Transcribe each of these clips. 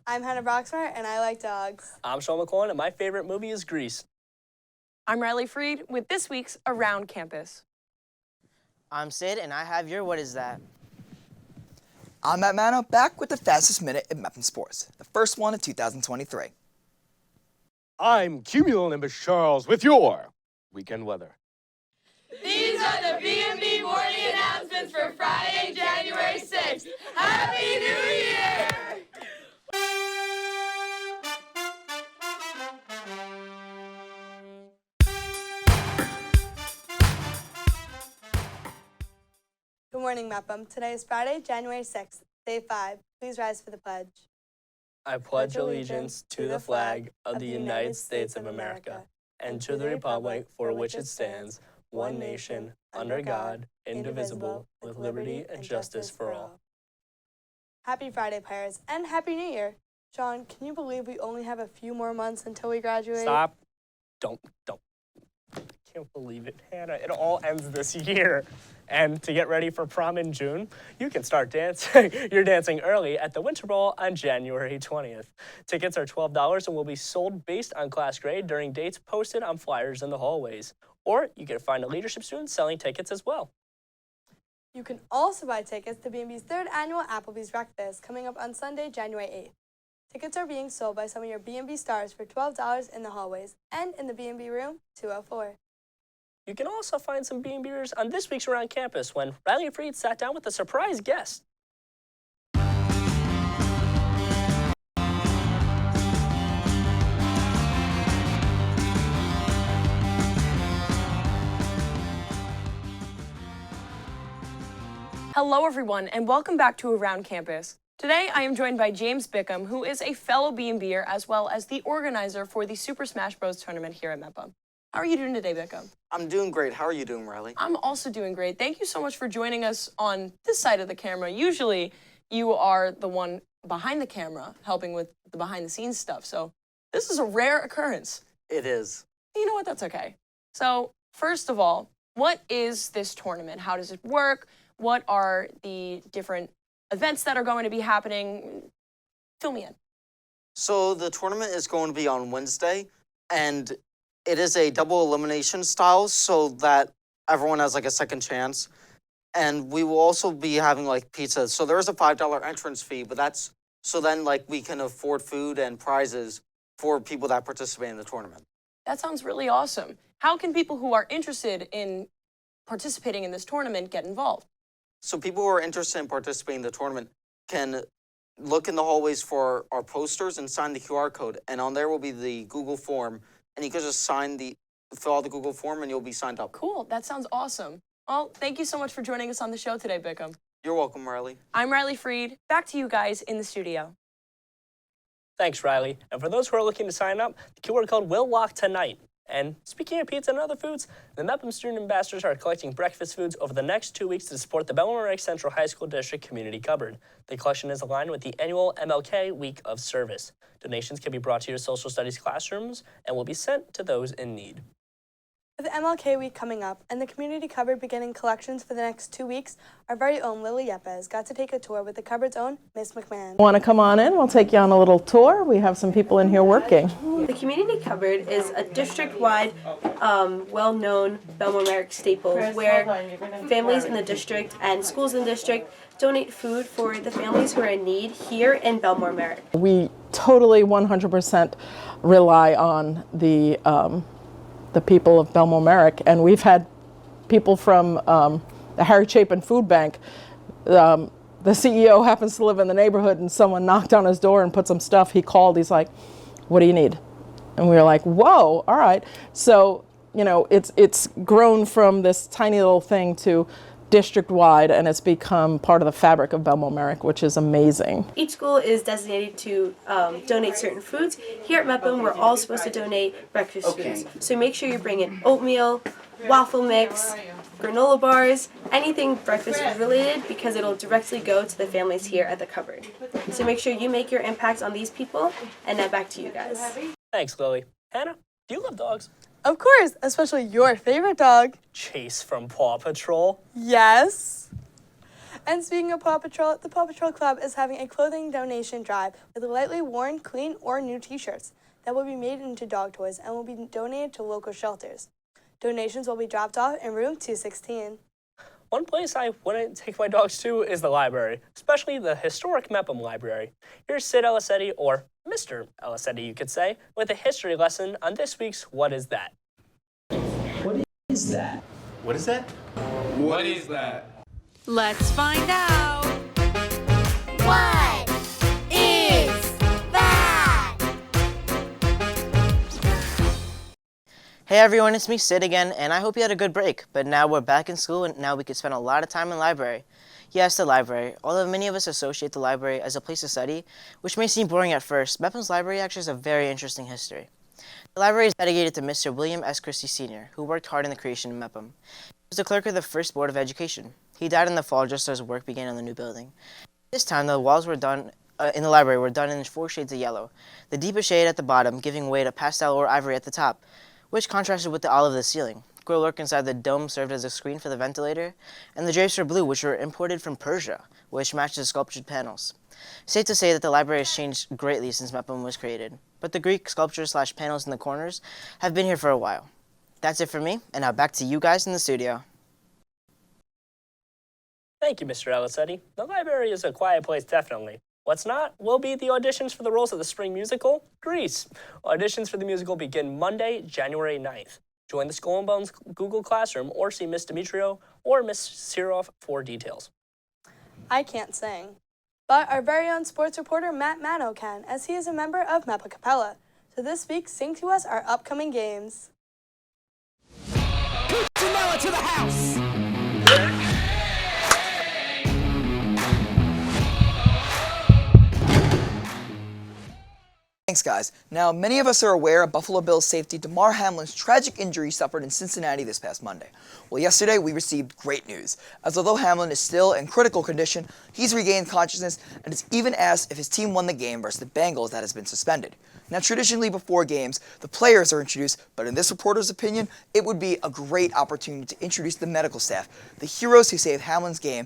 I'm Hannah Broxmar, and I like dogs. I'm Sean McClellan, and my favorite movie is Grease. I'm Riley Freed with this week's Around Campus. I'm Sid, and I have your What Is That? I'm Matt Mano, back with the fastest minute in Mepham sports, the first one of 2023. I'm Cumulonimbus Charles with your weekend weather. These are the BMB morning announcements for Friday, January 6th. Happy New Year! Good morning, Mepham. Today is Friday, January 6th, day 5. Please rise for the pledge. I pledge allegiance to the flag of the United States of America and to the republic for which it stands, one nation, under God, indivisible, with liberty and justice for all. Happy Friday, Pirates, and Happy New Year. Sean, can you believe we only have a few more months until we graduate? Stop. Don't. I can't believe it, Hannah. It all ends this year. And to get ready for prom in June, you can start dancing. You're dancing early at the Winter Ball on January 20th. Tickets are $12 and will be sold based on class grade during dates posted on flyers in the hallways. Or you can find a leadership student selling tickets as well. You can also buy tickets to BMB's third annual Applebees breakfast coming up on Sunday, January 8th. Tickets are being sold by some of your BMB stars for $12 in the hallways and in the BMB room 204. You can also find some BMBers on this week's Around Campus when Riley Freed sat down with a surprise guest. Hello, everyone, and welcome back to Around Campus. Today, I am joined by James Bickom, who is a fellow BMBer as well as the organizer for the Super Smash Bros. Tournament here at Mepham. How are you doing today, Bickom? I'm doing great. How are you doing, Riley? I'm also doing great. Thank you so much for joining us on this side of the camera. Usually, you are the one behind the camera helping with the behind-the-scenes stuff, so this is a rare occurrence. It is. You know what? That's okay. So, first of all, what is this tournament? How does it work? What are the different events that are going to be happening? Fill me in. So the tournament is going to be on Wednesday, and it is a double elimination style so that everyone has like a second chance. And we will also be having like pizza. So there is a $5 entrance fee, but that's so then like we can afford food and prizes for people that participate in the tournament. That sounds really awesome. How can people who are interested in participating in this tournament get involved? So people who are interested in participating in the tournament can look in the hallways for our posters and sign the QR code. And on there will be the Google form. And you can just fill out the Google form and you'll be signed up. Cool, that sounds awesome. Well, thank you so much for joining us on the show today, Bickom. You're welcome, Riley. I'm Riley Freed. Back to you guys in the studio. Thanks, Riley. And for those who are looking to sign up, the QR code will lock tonight. And speaking of pizza and other foods, the Mepham student ambassadors are collecting breakfast foods over the next 2 weeks to support the Bellmore-Merrick Central High School District Community Cupboard. The collection is aligned with the annual MLK Week of Service. Donations can be brought to your social studies classrooms and will be sent to those in need. With MLK Week coming up and the community cupboard beginning collections for the next 2 weeks, our very own Lily Yepes got to take a tour with the cupboard's own Miss McMahon. Want to come on in? We'll take you on a little tour. We have some people in here working. The community cupboard is a district-wide, well-known Bellmore-Merrick staple where families in the district and schools in the district donate food for the families who are in need here in Bellmore-Merrick. We totally 100% rely on the people of Bellmore-Merrick, and we've had people from the Harry Chapin Food Bank. The CEO happens to live in the neighborhood, and someone knocked on his door and put some stuff. He called, he's like, "What do you need?" And we were like, whoa, all right. So, you know, it's grown from this tiny little thing to district-wide, and it's become part of the fabric of Bellmore-Merrick, which is amazing. Each school is designated to donate certain foods. Here at Mepham, we're all supposed to donate breakfast foods. So make sure you bring in oatmeal, waffle mix, granola bars, anything breakfast food related, because it'll directly go to the families here at the cupboard. So make sure you make your impact on these people, and now back to you guys. Thanks, Lily. Hannah, do you love dogs? Of course, especially your favorite dog. Chase from Paw Patrol. Yes. And speaking of Paw Patrol, the Paw Patrol Club is having a clothing donation drive with lightly worn, clean, or new t-shirts that will be made into dog toys and will be donated to local shelters. Donations will be dropped off in room 216. One place I wouldn't take my dogs to is the library, especially the historic Mepham Library. Here's Sid Elisetti, or Mr. Elisetti, you could say, with a history lesson on this week's What Is That? What is that? What is that? What is that? Let's find out. What is that? Hey everyone, it's me Sid again, and I hope you had a good break. But now we're back in school, and now we can spend a lot of time in the library. Yes, the library. Although many of us associate the library as a place to study, which may seem boring at first, Mepham's library actually has a very interesting history. The library is dedicated to Mr. William S. Christie Sr., who worked hard in the creation of Mepham. He was the clerk of the first Board of Education. He died in the fall just as work began on the new building. This time, the walls were done in the library were done in 4 shades of yellow, the deepest shade at the bottom giving way to pastel or ivory at the top, which contrasted with the olive of the ceiling. Grill work inside the dome served as a screen for the ventilator, and the drapes were blue, which were imported from Persia, which matched the sculptured panels. Safe to say that the library has changed greatly since Mepham was created, but the Greek sculptures/panels in the corners have been here for a while. That's it for me, and now back to you guys in the studio. Thank you, Mr. Elisetti. The library is a quiet place, definitely. What's not will be the auditions for the roles of the spring musical, Grease. Auditions for the musical begin Monday, January 9th. Join the Skull and Bones Google Classroom or see Miss Demetrio or Miss Siroff for details. I can't sing, but our very own sports reporter Matt Mano can, as he is a member of Mepa Capella. So this week, sing to us our upcoming games. Janela to the house! Thanks, guys. Now, many of us are aware of Buffalo Bills safety Damar Hamlin's tragic injury suffered in Cincinnati this past Monday. Well, yesterday we received great news, as although Hamlin is still in critical condition, he's regained consciousness and is even asked if his team won the game versus the Bengals that has been suspended. Now, traditionally before games, the players are introduced, but in this reporter's opinion, it would be a great opportunity to introduce the medical staff, the heroes who saved Hamlin's game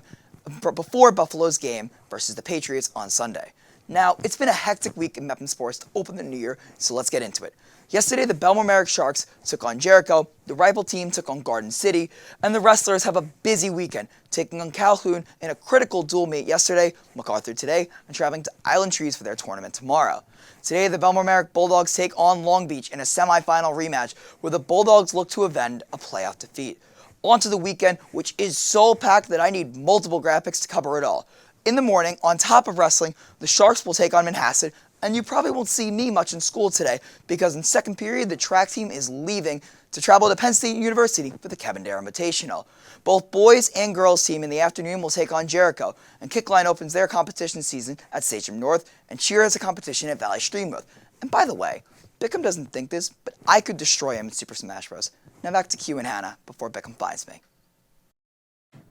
before Buffalo's game versus the Patriots on Sunday. Now, it's been a hectic week in Mepham sports to open the new year, so let's get into it. Yesterday, the Bellmore-Merrick Sharks took on Jericho, the rival team took on Garden City, and the Wrestlers have a busy weekend, taking on Calhoun in a critical dual meet yesterday, MacArthur today, and traveling to Island Trees for their tournament tomorrow. Today, the Bellmore-Merrick Bulldogs take on Long Beach in a semifinal rematch, where the Bulldogs look to avenge a playoff defeat. On to the weekend, which is so packed that I need multiple graphics to cover it all. In the morning, on top of wrestling, the Sharks will take on Manhasset, and you probably won't see me much in school today because in second period, the track team is leaving to travel to Penn State University for the Kevin Dare Invitational. Both boys and girls team in the afternoon will take on Jericho, and Kickline opens their competition season at Sachem North, and Cheer has a competition at Valley Streamwood. And by the way, Bickom doesn't think this, but I could destroy him in Super Smash Bros. Now back to Q and Hannah before Bickom finds me.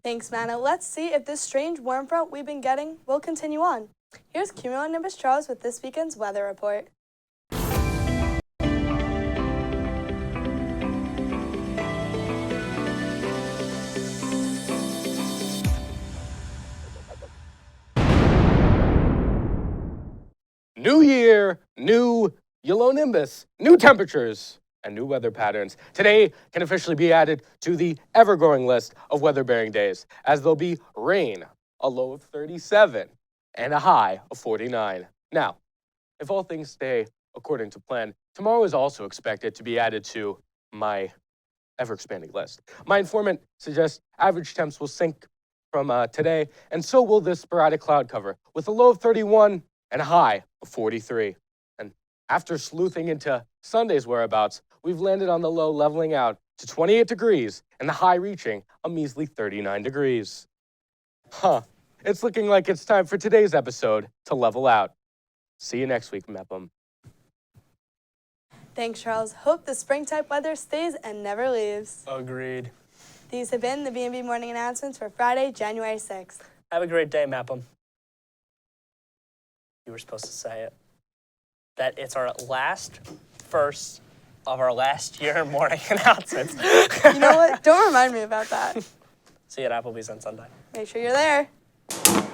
Thanks, Mana. Let's see if this strange warm front we've been getting will continue on. Here's Cumulonimbus Charles with this weekend's weather report. New year, new yellow nimbus, new temperatures, and new weather patterns. Today can officially be added to the ever-growing list of weather-bearing days, as there'll be rain, a low of 37, and a high of 49. Now, if all things stay according to plan, tomorrow is also expected to be added to my ever-expanding list. My informant suggests average temps will sink from today, and so will this sporadic cloud cover, with a low of 31 and a high of 43. And after sleuthing into Sunday's whereabouts, we've landed on the low leveling out to 28 degrees and the high reaching a measly 39 degrees. It's looking like it's time for today's episode to level out. See you next week, Mepham. Thanks, Charles. Hope the spring-type weather stays and never leaves. Agreed. These have been the BMB morning announcements for Friday, January 6th. Have a great day, Mepham. You were supposed to say it. That it's our first of our last year morning announcements. You know what? Don't remind me about that. See you at Applebees on Sunday. Make sure you're there. Bye.